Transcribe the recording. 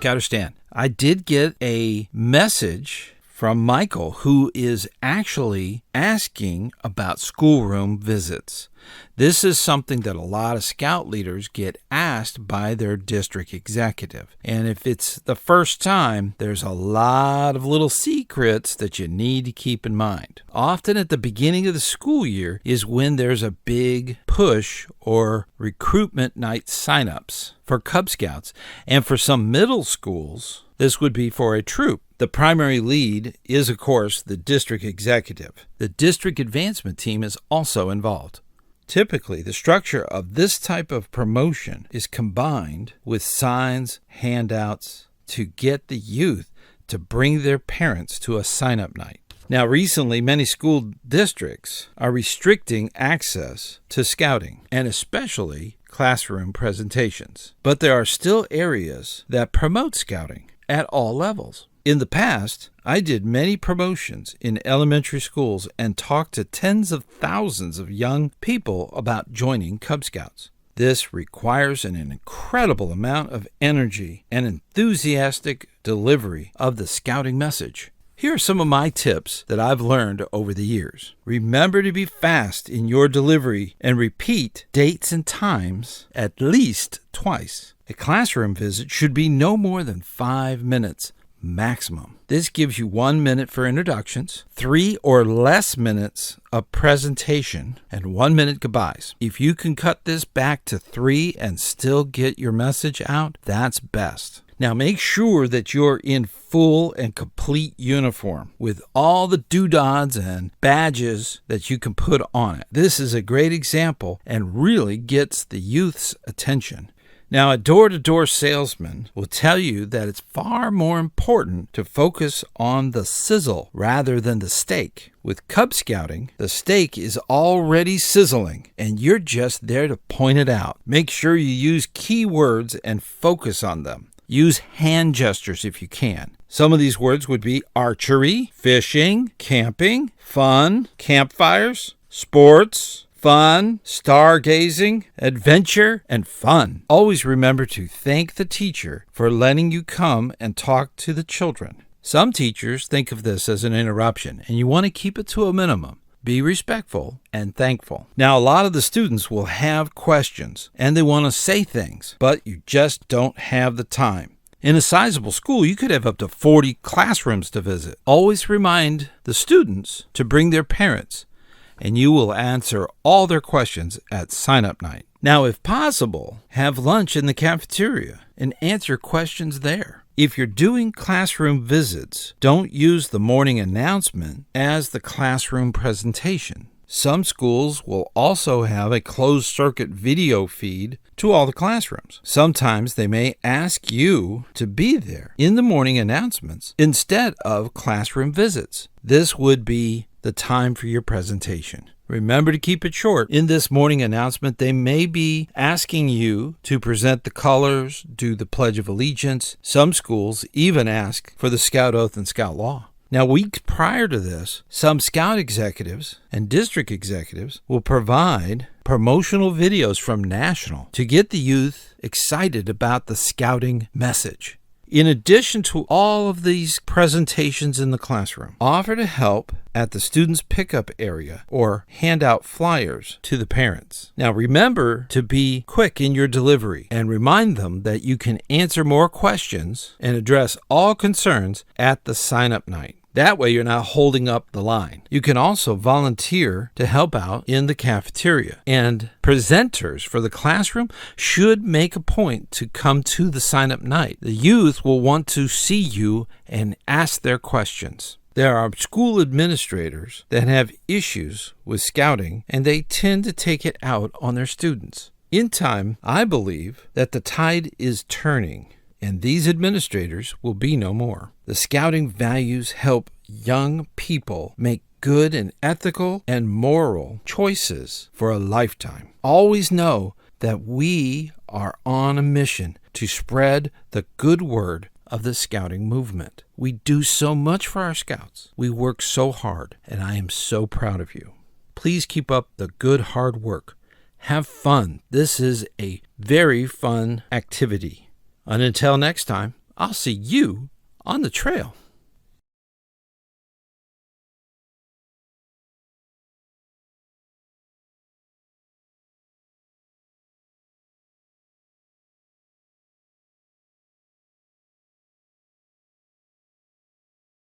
ScouterStan. I did get a message from Michael, who is actually asking about schoolroom visits. This is something that a lot of scout leaders get asked by their district executive. And if it's the first time, there's a lot of little secrets that you need to keep in mind. Often at the beginning of the school year is when there's a big push or recruitment night signups for Cub Scouts. And for some middle schools, this would be for a troop. The primary lead is, of course, the district executive. The district advancement team is also involved. Typically, the structure of this type of promotion is combined with signs, handouts to get the youth to bring their parents to a sign-up night. Now, recently, many school districts are restricting access to scouting, and especially classroom presentations. But there are still areas that promote scouting at all levels. In the past, I did many promotions in elementary schools and talked to tens of thousands of young people about joining Cub Scouts. This requires an incredible amount of energy and enthusiastic delivery of the scouting message. Here are some of my tips that I've learned over the years. Remember to be fast in your delivery and repeat dates and times at least twice. A classroom visit should be no more than 5 minutes maximum. This gives you 1 minute for introductions, 3 or less minutes of presentation, and 1 minute goodbyes. If you can cut this back to 3 and still get your message out, that's best. Now make sure that you're in full and complete uniform with all the doodads and badges that you can put on it. This is a great example and really gets the youth's attention. Now, a door-to-door salesman will tell you that it's far more important to focus on the sizzle rather than the steak. With Cub Scouting, the steak is already sizzling, and you're just there to point it out. Make sure you use keywords and focus on them. Use hand gestures if you can. Some of these words would be archery, fishing, camping, fun, campfires, sports, fun, stargazing, adventure, and fun. Always remember to thank the teacher for letting you come and talk to the children. Some teachers think of this as an interruption, and you want to keep it to a minimum. Be respectful and thankful. Now, a lot of the students will have questions, and they want to say things, but you just don't have the time. In a sizable school, you could have up to 40 classrooms to visit. Always remind the students to bring their parents, and you will answer all their questions at sign-up night. Now, if possible, have lunch in the cafeteria and answer questions there. If you're doing classroom visits, don't use the morning announcement as the classroom presentation. Some schools will also have a closed-circuit video feed to all the classrooms. Sometimes they may ask you to be there in the morning announcements instead of classroom visits. This would be the time for your presentation. Remember to keep it short. In this morning announcement, they may be asking you to present the colors, do the Pledge of Allegiance. Some schools even ask for the Scout Oath and Scout Law. Now, weeks prior to this, some Scout executives and district executives will provide promotional videos from National to get the youth excited about the scouting message. In addition to all of these presentations in the classroom, offer to help at the students' pickup area or hand out flyers to the parents. Now, remember to be quick in your delivery and remind them that you can answer more questions and address all concerns at the sign-up night. That way, you're not holding up the line. You can also volunteer to help out in the cafeteria. And presenters for the classroom should make a point to come to the sign-up night. The youth will want to see you and ask their questions. There are school administrators that have issues with scouting, and they tend to take it out on their students. In time, I believe that the tide is turning, and these administrators will be no more. The scouting values help young people make good and ethical and moral choices for a lifetime. Always know that we are on a mission to spread the good word of the scouting movement. We do so much for our scouts. We work so hard, and I am so proud of you. Please keep up the good hard work. Have fun. This is a very fun activity. And until next time, I'll see you on the trail.